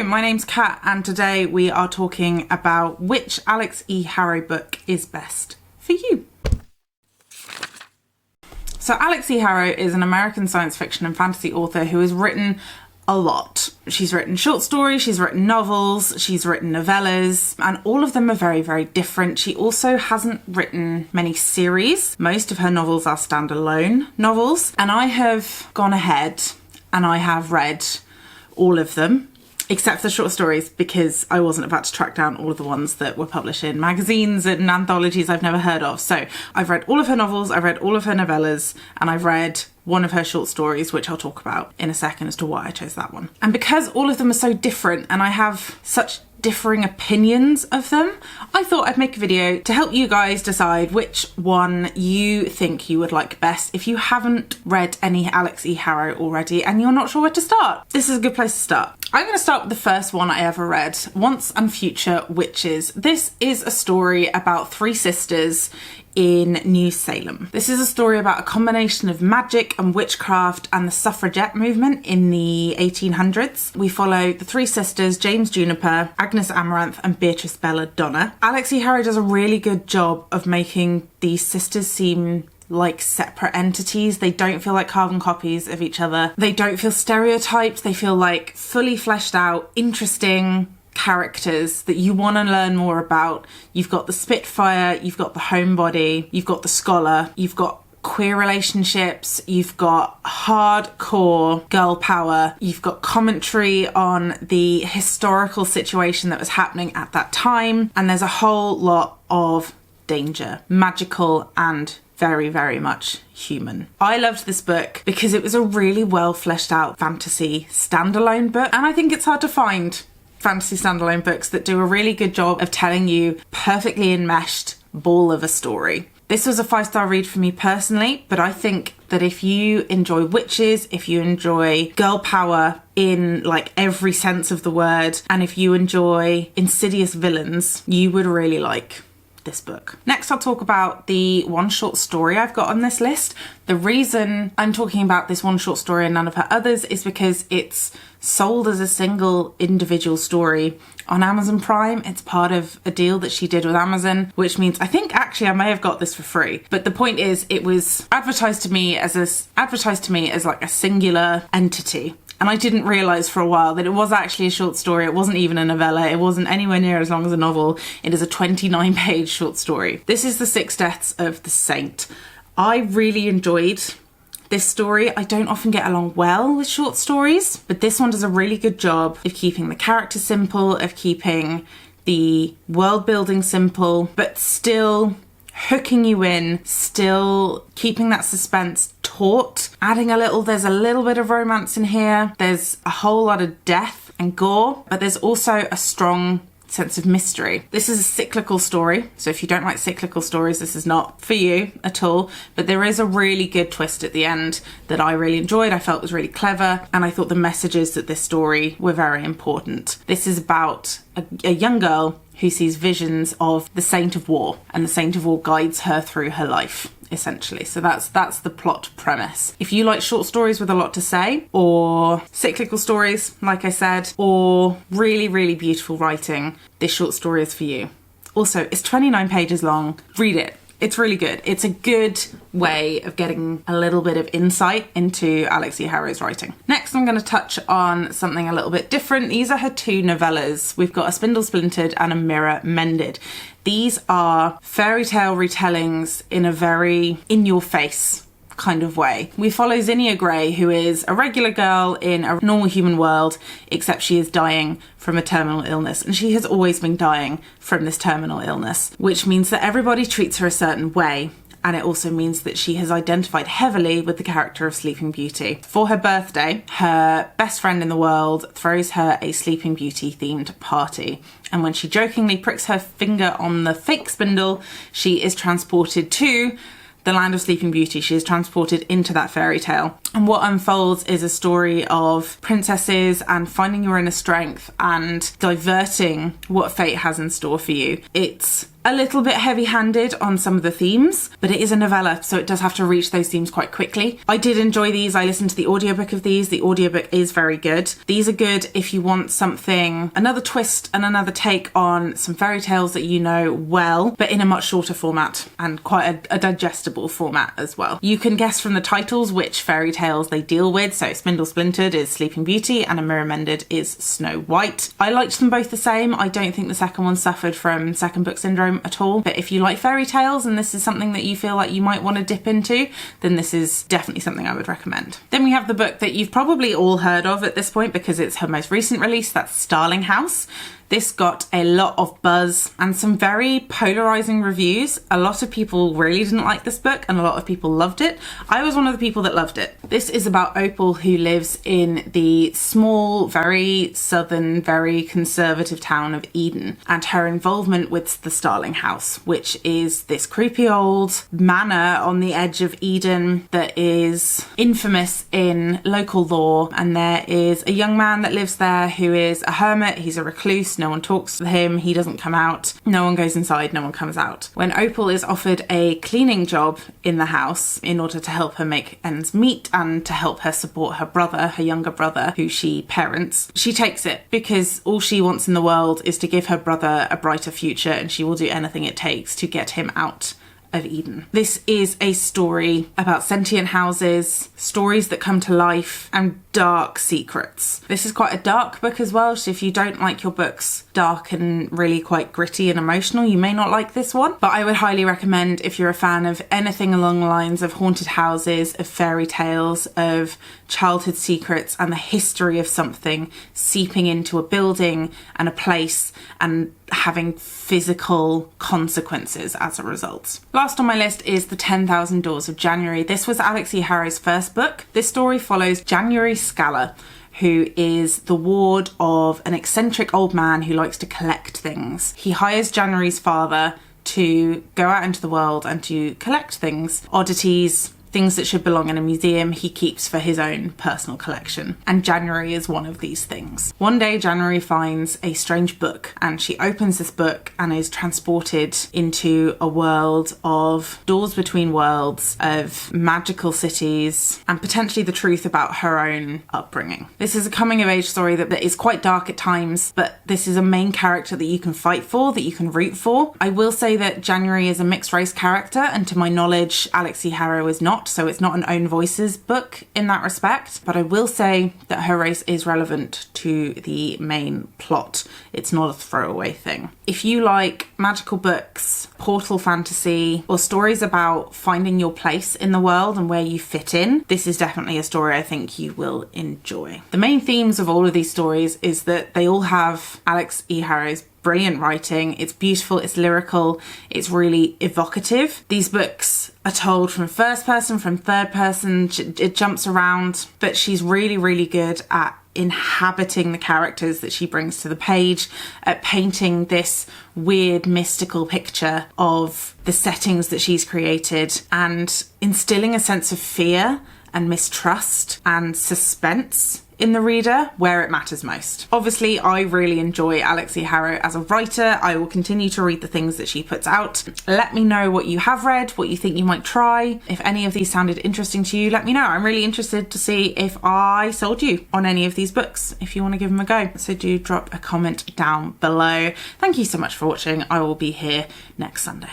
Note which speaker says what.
Speaker 1: Hello, my name's Kat and today we are talking about which Alix E Harrow book is best for you. So Alix E Harrow is an American science fiction and fantasy author who has written a lot. She's written short stories, she's written novels, she's written novellas, and all of them are very, very different. She also hasn't written many series. Most of her novels are standalone novels, and I have gone ahead and I have read all of them, except for the short stories, because I wasn't about to track down all of the ones that were published in magazines and anthologies I've never heard of. So I've read all of her novels, I've read all of her novellas, and I've read one of her short stories, which I'll talk about in a second as to why I chose that one. And because all of them are so different and I have such differing opinions of them, I thought I'd make a video to help you guys decide which one you think you would like best if you haven't read any Alix E Harrow already and you're not sure where to start. This is a good place to start. I'm going to start with the first one I ever read, Once and Future Witches. This is a story about three sisters in New Salem. This is a story about a combination of magic and witchcraft and the suffragette movement in the 1800s. We follow the three sisters, James Juniper, Agnes Amaranth and Beatrice Belladonna. Alix E Harrow does a really good job of making these sisters seem like separate entities. They don't feel like carbon copies of each other. They don't feel stereotyped. They feel like fully fleshed out, interesting characters that you want to learn more about. You've got the Spitfire, you've got the homebody, you've got the scholar, you've got queer relationships, you've got hardcore girl power, you've got commentary on the historical situation that was happening at that time, and there's a whole lot of danger, magical and very, very much human. I loved this book because it was a really well fleshed out fantasy standalone book, and I think it's hard to find fantasy standalone books that do a really good job of telling you perfectly enmeshed ball of a story. This was a 5-star read for me personally, but I think that if you enjoy witches, if you enjoy girl power in like every sense of the word, and if you enjoy insidious villains, you would really like this book. Next, I'll talk about the one short story I've got on this list. The reason I'm talking about this one short story and none of her others is because it's sold as a single individual story on Amazon Prime. It's part of a deal that she did with Amazon, which means I think actually I may have got this for free. But the point is, it was advertised to me as like a singular entity. And I didn't realise for a while that it was actually a short story. It wasn't even a novella. It wasn't anywhere near as long as a novel. It is a 29-page short story. This is The Six Deaths of the Saint. I really enjoyed this story. I don't often get along well with short stories, but this one does a really good job of keeping the characters simple, of keeping the world building simple, but still hooking you in, still keeping that suspense taut, there's a little bit of romance in here, there's a whole lot of death and gore, but there's also a strong sense of mystery. This is a cyclical story, so if you don't like cyclical stories, this is not for you at all, but there is a really good twist at the end that I really enjoyed. I felt was really clever, and I thought the messages that this story were very important. This is about a young girl who sees visions of the Saint of War, and the Saint of War guides her through her life, essentially. So that's the plot premise. If you like short stories with a lot to say, or cyclical stories, like I said, or really, really beautiful writing, this short story is for you. Also, it's 29 pages long. Read it. It's really good. It's a good way of getting a little bit of insight into Alix E Harrow's writing. Next, I'm going to touch on something a little bit different. These are her two novellas. We've got A Spindle Splintered and A Mirror Mended. These are fairy tale retellings in a very in-your-face kind of way. We follow Zinnia Grey, who is a regular girl in a normal human world, except she is dying from a terminal illness, and she has always been dying from this terminal illness, which means that everybody treats her a certain way. And it also means that she has identified heavily with the character of Sleeping Beauty. For her birthday, her best friend in the world throws her a Sleeping Beauty themed party. And when she jokingly pricks her finger on the fake spindle, she is transported to the land of Sleeping Beauty. She is transported into that fairy tale. And what unfolds is a story of princesses and finding your inner strength and diverting what fate has in store for you. It's a little bit heavy-handed on some of the themes, but it is a novella, so it does have to reach those themes quite quickly. I did enjoy these. I listened to the audiobook of these. The audiobook is very good. These are good if you want something, another twist and another take on some fairy tales that you know well, but in a much shorter format and quite a digestible format as well. You can guess from the titles which fairy tales they deal with. So Spindle Splintered is Sleeping Beauty and A Mirror Mended is Snow White. I liked them both the same. I don't think the second one suffered from second book syndrome at all, but if you like fairy tales and this is something that you feel like you might want to dip into, then this is definitely something I would recommend. Then we have the book that you've probably all heard of at this point because it's her most recent release, that's Starling House. This got a lot of buzz and some very polarizing reviews. A lot of people really didn't like this book and a lot of people loved it. I was one of the people that loved it. This is about Opal, who lives in the small, very southern, very conservative town of Eden, and her involvement with the Starling House, which is this creepy old manor on the edge of Eden that is infamous in local lore. And there is a young man that lives there who is a hermit. He's a recluse. No one talks to him, he doesn't come out, no one goes inside, no one comes out. When Opal is offered a cleaning job in the house in order to help her make ends meet and to help her support her brother, her younger brother, who she parents, she takes it because all she wants in the world is to give her brother a brighter future, and she will do anything it takes to get him out of Eden. This is a story about sentient houses, stories that come to life, and dark secrets. This is quite a dark book as well, so if you don't like your books dark and really quite gritty and emotional, you may not like this one. But I would highly recommend if you're a fan of anything along the lines of haunted houses, of fairy tales, of childhood secrets, and the history of something seeping into a building and a place and having physical consequences as a result. Last on my list is The 10,000 Doors of January. This was Alix E Harrow's first book. This story follows January Scala, who is the ward of an eccentric old man who likes to collect things. He hires January's father to go out into the world and to collect things, oddities, things that should belong in a museum he keeps for his own personal collection. And January is one of these things. One day January finds a strange book and she opens this book and is transported into a world of doors between worlds, of magical cities, and potentially the truth about her own upbringing. This is a coming of age story that is quite dark at times, but this is a main character that you can fight for, that you can root for. I will say that January is a mixed race character, and to my knowledge Alix E Harrow is not, so it's not an own voices book in that respect, but I will say that her race is relevant to the main plot. It's not a throwaway thing. If you like magical books, portal fantasy, or stories about finding your place in the world and where you fit in, this is definitely a story I think you will enjoy. The main themes of all of these stories is that they all have Alix E Harrow's brilliant writing. It's beautiful, it's lyrical, it's really evocative. These books are told from first person, from third person, it jumps around, but she's really, really good at inhabiting the characters that she brings to the page, at painting this weird mystical picture of the settings that she's created and instilling a sense of fear and mistrust and suspense in the reader where it matters most. Obviously, I really enjoy Alix E Harrow as a writer. I will continue to read the things that she puts out. Let me know what you have read, what you think you might try. If any of these sounded interesting to you, let me know. I'm really interested to see if I sold you on any of these books, if you want to give them a go. So do drop a comment down below. Thank you so much for watching. I will be here next Sunday.